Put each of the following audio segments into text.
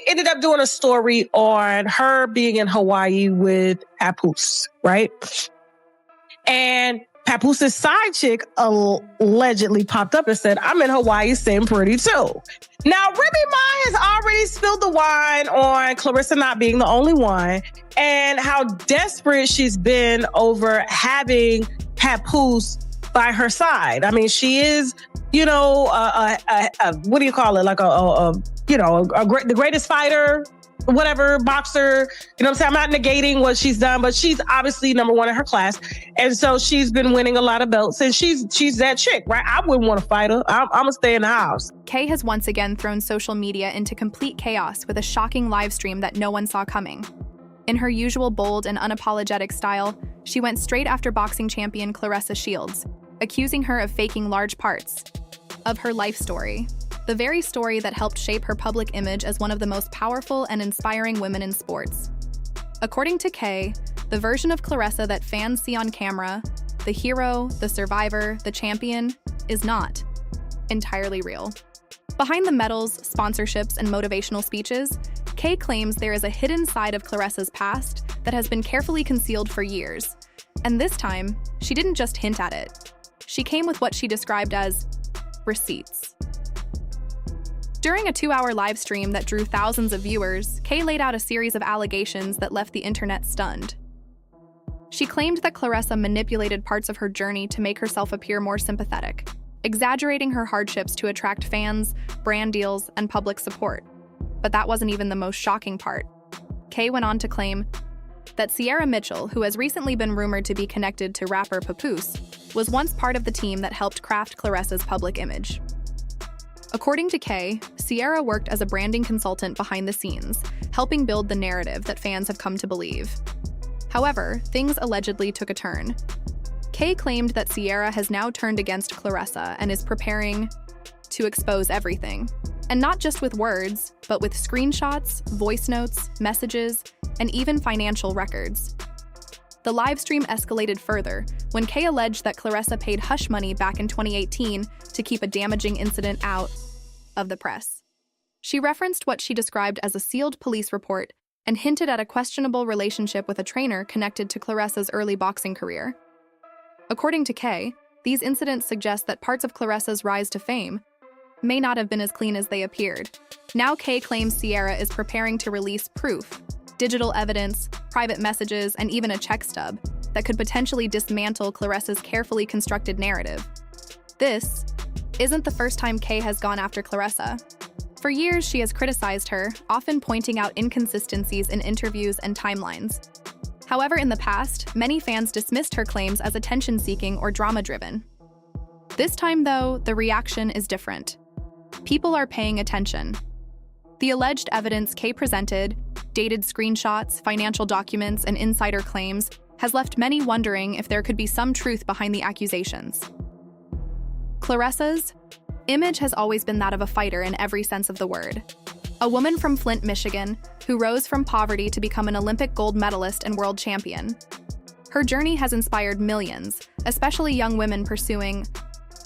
ended up doing a story on her being in Hawaii with Papoose, right? And Papoose's side chick allegedly popped up and said, I'm in Hawaii staying pretty too. Now, Remy Ma has already spilled the wine on Claressa not being the only one and how desperate she's been over having Papoose by her side. I mean, she is, you know, what do you call it? Like the greatest fighter, whatever, boxer. You know what I'm saying? I'm not negating what she's done, but she's obviously number one in her class. And so she's been winning a lot of belts, and she's that chick, right? I wouldn't want to fight her. I'm going to stay in the house. Kay has once again thrown social media into complete chaos with a shocking live stream that no one saw coming. In her usual bold and unapologetic style, she went straight after boxing champion Claressa Shields, accusing her of faking large parts of her life story. The very story that helped shape her public image as one of the most powerful and inspiring women in sports. According to Kay, the version of Claressa that fans see on camera, the hero, the survivor, the champion, is not entirely real. Behind the medals, sponsorships, and motivational speeches, Kay claims there is a hidden side of Claressa's past that has been carefully concealed for years. And this time, she didn't just hint at it. She came with what she described as receipts. During a 2-hour live stream that drew thousands of viewers, Kay laid out a series of allegations that left the internet stunned. She claimed that Claressa manipulated parts of her journey to make herself appear more sympathetic, exaggerating her hardships to attract fans, brand deals, and public support. But that wasn't even the most shocking part. Kay went on to claim that Sierra Mitchell, who has recently been rumored to be connected to rapper Papoose, was once part of the team that helped craft Claressa's public image. According to Kay, Sierra worked as a branding consultant behind the scenes, helping build the narrative that fans have come to believe. However, things allegedly took a turn. Kay claimed that Sierra has now turned against Claressa and is preparing to expose everything. And not just with words, but with screenshots, voice notes, messages, and even financial records. The live stream escalated further when Kay alleged that Claressa paid hush money back in 2018 to keep a damaging incident out of the press. She referenced what she described as a sealed police report and hinted at a questionable relationship with a trainer connected to Claressa's early boxing career. According to Kay, these incidents suggest that parts of Claressa's rise to fame may not have been as clean as they appeared. Now Kay claims Sierra is preparing to release proof, digital evidence, private messages, and even a check stub that could potentially dismantle Claressa's carefully constructed narrative. This isn't the first time Kay has gone after Claressa. For years, she has criticized her, often pointing out inconsistencies in interviews and timelines. However, in the past, many fans dismissed her claims as attention-seeking or drama-driven. This time, though, the reaction is different. People are paying attention. The alleged evidence Kay presented, dated screenshots, financial documents, and insider claims, has left many wondering if there could be some truth behind the accusations. Claressa's image has always been that of a fighter in every sense of the word. A woman from Flint, Michigan, who rose from poverty to become an Olympic gold medalist and world champion. Her journey has inspired millions, especially young women pursuing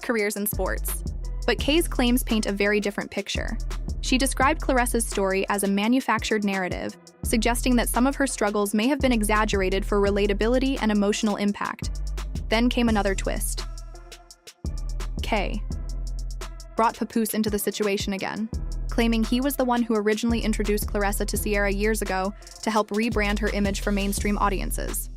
careers in sports. But Kay's claims paint a very different picture. She described Claressa's story as a manufactured narrative, suggesting that some of her struggles may have been exaggerated for relatability and emotional impact. Then came another twist. Kay brought Papoose into the situation again, claiming he was the one who originally introduced Claressa to Sierra years ago to help rebrand her image for mainstream audiences.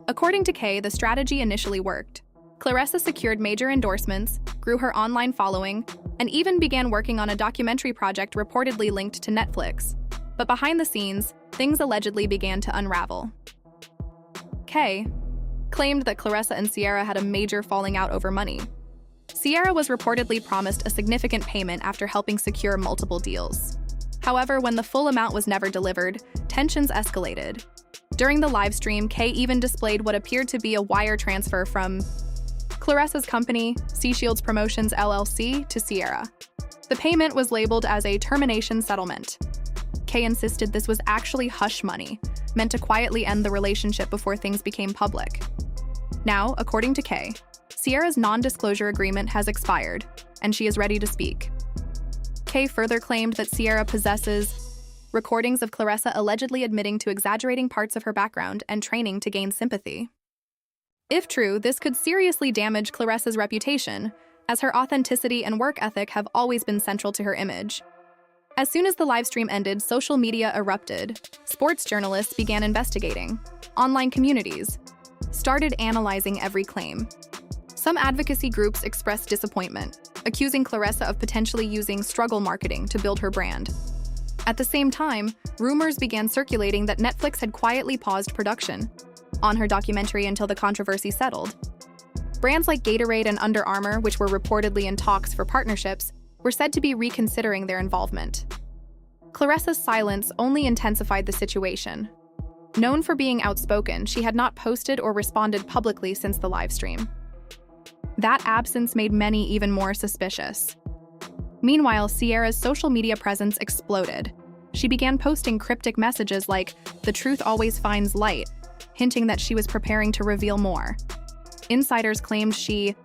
According to Kay, the strategy initially worked. Claressa secured major endorsements, grew her online following, and even began working on a documentary project reportedly linked to Netflix. But behind the scenes, things allegedly began to unravel. Kay claimed that Claressa and Sierra had a major falling out over money. Sierra was reportedly promised a significant payment after helping secure multiple deals. However, when the full amount was never delivered, tensions escalated. During the live stream, Kay even displayed what appeared to be a wire transfer from Claressa's company, Shields Promotions LLC, to Sierra. The payment was labeled as a termination settlement. Kay insisted this was actually hush money, meant to quietly end the relationship before things became public. Now, according to Kay, Sierra's non-disclosure agreement has expired, and she is ready to speak. Kay further claimed that Sierra possesses recordings of Claressa allegedly admitting to exaggerating parts of her background and training to gain sympathy. If true, this could seriously damage Claressa's reputation, as her authenticity and work ethic have always been central to her image. As soon as the livestream ended, social media erupted. Sports journalists began investigating. Online communities started analyzing every claim. Some advocacy groups expressed disappointment, accusing Claressa of potentially using struggle marketing to build her brand. At the same time, rumors began circulating that Netflix had quietly paused production on her documentary until the controversy settled. Brands like Gatorade and Under Armour, which were reportedly in talks for partnerships, were said to be reconsidering their involvement. Claressa's silence only intensified the situation. Known for being outspoken, she had not posted or responded publicly since the livestream. That absence made many even more suspicious. Meanwhile, Ciara's social media presence exploded. She began posting cryptic messages like, "The truth always finds light," hinting that she was preparing to reveal more. Insiders claimed she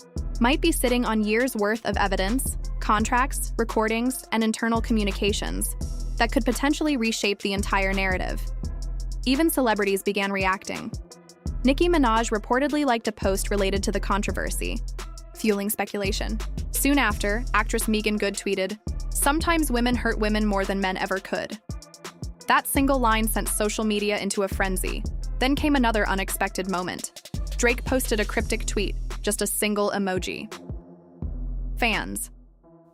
might be sitting on years' worth of evidence, contracts, recordings, and internal communications that could potentially reshape the entire narrative. Even celebrities began reacting. Nicki Minaj reportedly liked a post related to the controversy, fueling speculation. Soon after, actress Meagan Good tweeted, "Sometimes women hurt women more than men ever could." That single line sent social media into a frenzy. Then came another unexpected moment. Drake posted a cryptic tweet, just a single emoji. Fans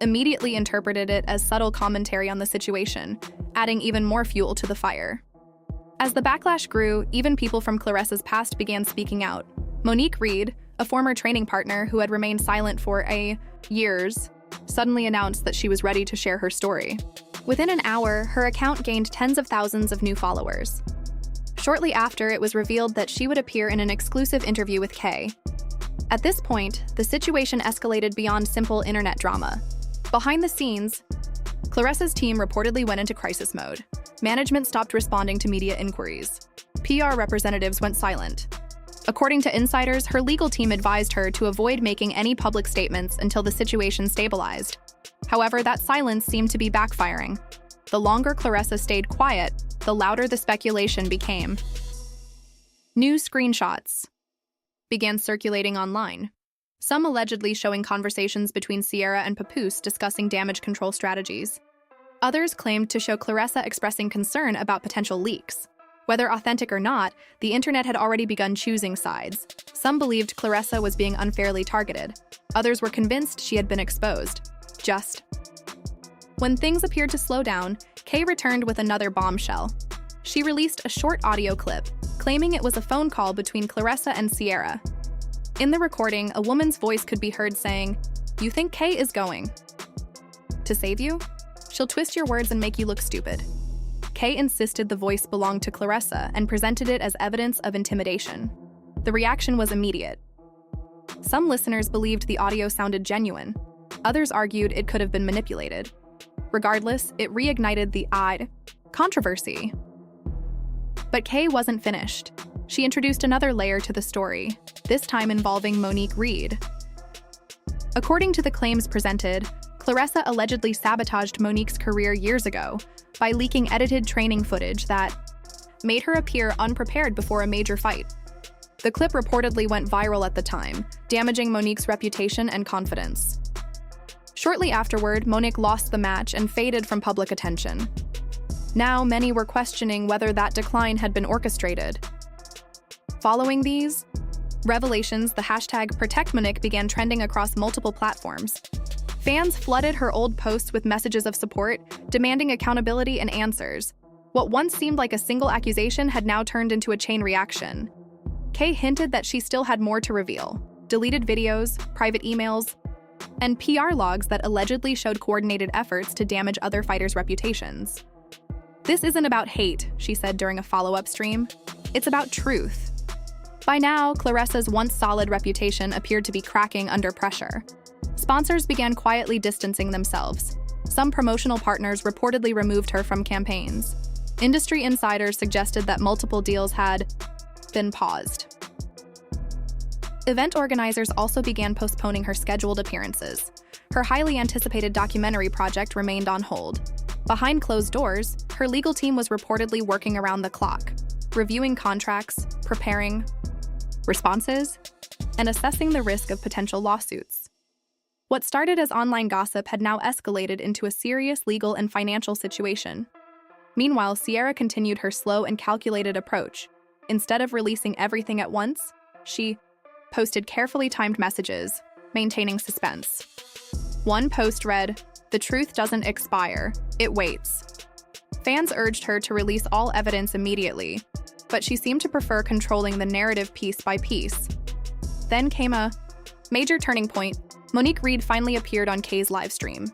immediately interpreted it as subtle commentary on the situation, adding even more fuel to the fire. As the backlash grew, even people from Claressa's past began speaking out. Monique Reed, a former training partner who had remained silent for years, suddenly announced that she was ready to share her story. Within an hour, her account gained tens of thousands of new followers. Shortly after, it was revealed that she would appear in an exclusive interview with K. At this point, the situation escalated beyond simple internet drama. Behind the scenes, Claressa's team reportedly went into crisis mode. Management stopped responding to media inquiries. PR representatives went silent. According to insiders, her legal team advised her to avoid making any public statements until the situation stabilized. However, that silence seemed to be backfiring. The longer Claressa stayed quiet, the louder the speculation became. New screenshots began circulating online, some allegedly showing conversations between Ciara and Papoose discussing damage control strategies. Others claimed to show Claressa expressing concern about potential leaks. Whether authentic or not, the internet had already begun choosing sides. Some believed Claressa was being unfairly targeted. Others were convinced she had been exposed. When things appeared to slow down, Kay returned with another bombshell. She released a short audio clip, claiming it was a phone call between Claressa and Ciara. In the recording, a woman's voice could be heard saying, "You think Kay is going to save you? She'll twist your words and make you look stupid." Kay insisted the voice belonged to Claressa and presented it as evidence of intimidation. The reaction was immediate. Some listeners believed the audio sounded genuine. Others argued it could have been manipulated. Regardless, it reignited the controversy. But Kay wasn't finished. She introduced another layer to the story, this time involving Monique Reed. According to the claims presented, Claressa allegedly sabotaged Monique's career years ago by leaking edited training footage that made her appear unprepared before a major fight. The clip reportedly went viral at the time, damaging Monique's reputation and confidence. Shortly afterward, Monique lost the match and faded from public attention. Now, many were questioning whether that decline had been orchestrated. Following these revelations, the hashtag #ProtectMonique began trending across multiple platforms. Fans flooded her old posts with messages of support, demanding accountability and answers. What once seemed like a single accusation had now turned into a chain reaction. Kay hinted that she still had more to reveal: deleted videos, private emails, and PR logs that allegedly showed coordinated efforts to damage other fighters' reputations. "This isn't about hate," she said during a follow-up stream. "It's about truth." By now, Claressa's once solid reputation appeared to be cracking under pressure. Sponsors began quietly distancing themselves. Some promotional partners reportedly removed her from campaigns. Industry insiders suggested that multiple deals had been paused. Event organizers also began postponing her scheduled appearances. Her highly anticipated documentary project remained on hold. Behind closed doors, her legal team was reportedly working around the clock, reviewing contracts, preparing responses, and assessing the risk of potential lawsuits. What started as online gossip had now escalated into a serious legal and financial situation. Meanwhile, Ciara continued her slow and calculated approach. Instead of releasing everything at once, she posted carefully timed messages, maintaining suspense. One post read, "The truth doesn't expire, it waits." Fans urged her to release all evidence immediately, but she seemed to prefer controlling the narrative piece by piece. Then came a major turning point. Monique Reed finally appeared on K's livestream.